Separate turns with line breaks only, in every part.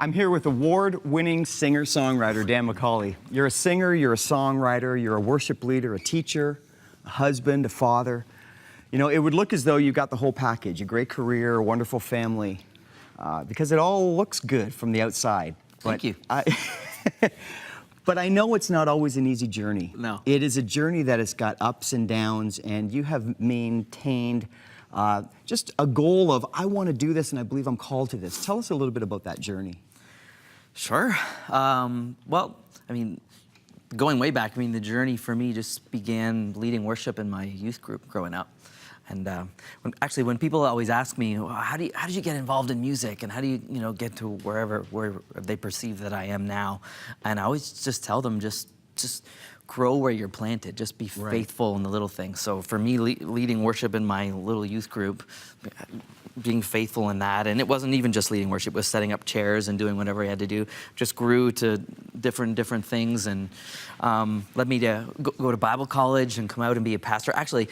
I'm here with award-winning singer-songwriter Dan MACAULAY. You're a singer, you're a songwriter, you're a worship leader, a teacher, a husband, a father. You know, it would look as though you got the whole package, a great career, a wonderful family, because it all looks good from the outside.
Thank you.
But I know it's not always an easy journey.
No.
It is a journey that has got ups and downs, and you have maintained just a goal of, I want to do this and I believe I'm called to this. Tell us a little bit about that journey.
Sure. Well, I mean, going way back, I mean, the journey for me just began leading worship in my youth group growing up. And when people always ask me, well, how did you get involved in music, and how do you, get to where they perceive that I am now? And I always just tell them, just grow where you're planted. Just be faithful in the little things. So for me, leading worship in my little youth group, being faithful in that, and it wasn't even just leading worship, it was setting up chairs and doing whatever I had to do, just grew to different things, and led me to go to Bible college and come out and be a pastor. Actually,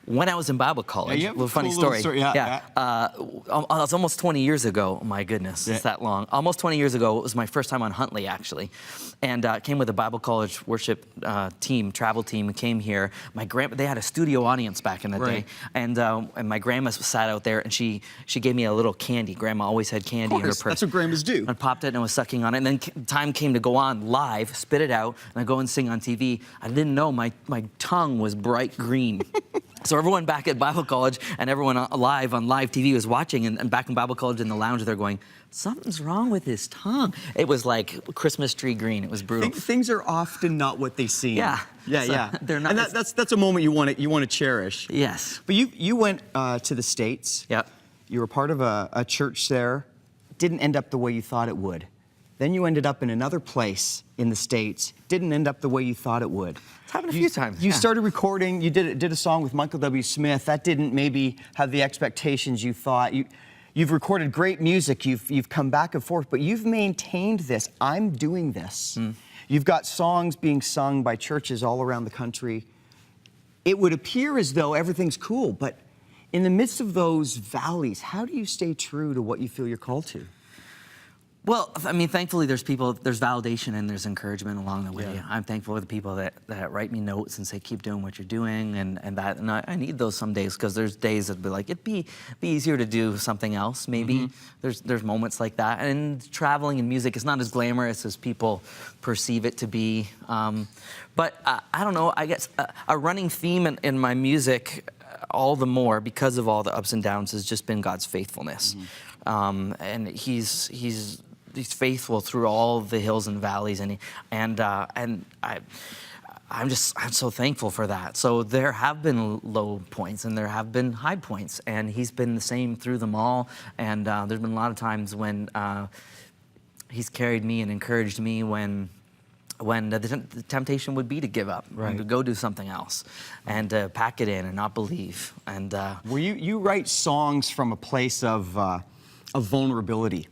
when I was in Bible college, a little funny story. I was almost 20 years ago. My goodness, it's that long. Almost 20 years ago, it was my first time on Huntley, actually. And came with a Bible college worship travel team, came here. They had a studio audience back in the day. And my grandma sat out there, and she gave me a little candy. Grandma always had candy in her purse.
That's what grandmas do.
I popped it and I was sucking on it. And then time came to go on live, spit it out, and I go and sing on TV. I didn't know my tongue was bright green. So everyone back at Bible college and everyone on live TV was watching, and back in Bible college in the lounge, they're going, something's wrong with his tongue. It was like Christmas tree green. It was brutal.
Things are often not what they seem.
Yeah.
They're not. And that's a moment you want to cherish.
Yes.
But you went to the States.
Yep.
You were part of a church there. Didn't end up the way you thought it would. Then you ended up in another place in the States. Didn't end up the way you thought it would.
It's happened a few times.
You started recording. You did a song with Michael W. Smith. That didn't maybe have the expectations you thought. You've recorded great music. You've come back and forth, but you've maintained this. I'm doing this. You've got songs being sung by churches all around the country. It would appear as though everything's cool, but in the midst of those valleys, how do you stay true to what you feel you're called to?
Well, I mean, thankfully there's validation and there's encouragement along the way.
Yeah.
I'm thankful for the people that write me notes and say, keep doing what you're doing, and I need those some days, because there's days that'd be like, it'd be easier to do something else, maybe. There's moments like that. And traveling in music is not as glamorous as people perceive it to be. But I don't know, I guess a running theme in my music, all the more because of all the ups and downs, has just been God's faithfulness. And he's faithful through all the hills and valleys, and I'm so thankful for that. So there have been low points and there have been high points, and he's been the same through them all. And there's been a lot of times when he's carried me and encouraged me when the temptation would be to give up, and to go do something else, and pack it in and not believe. And
well, you write songs from a place of vulnerability.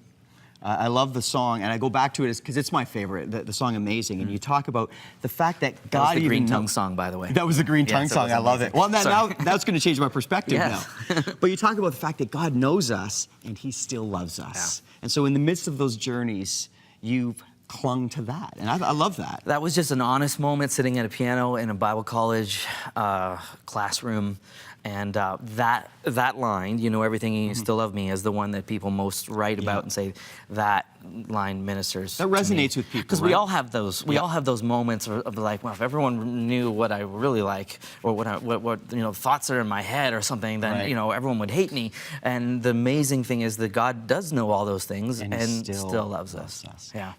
I love the song, and I go back to it because it's my favorite, the song "Amazing." And you talk about the fact that God
that was the Green Tongue song, by the way.
That was the Green Tongue song. I love it. Well, now that's going to change my perspective now. But you talk about the fact that God knows us and He still loves us. Yeah. And so, in the midst of those journeys, you've clung to that, and I love that.
That was just an honest moment, sitting at a piano in a Bible college classroom, and that line, "You know everything and you still love me," is the one that people most write about and say that line ministers.
That resonates with people,
because we all have those. We all have those moments of like, well, if everyone knew what I really like, or what thoughts are in my head or something, then everyone would hate me. And the amazing thing is that God does know all those things and still loves us. Yeah.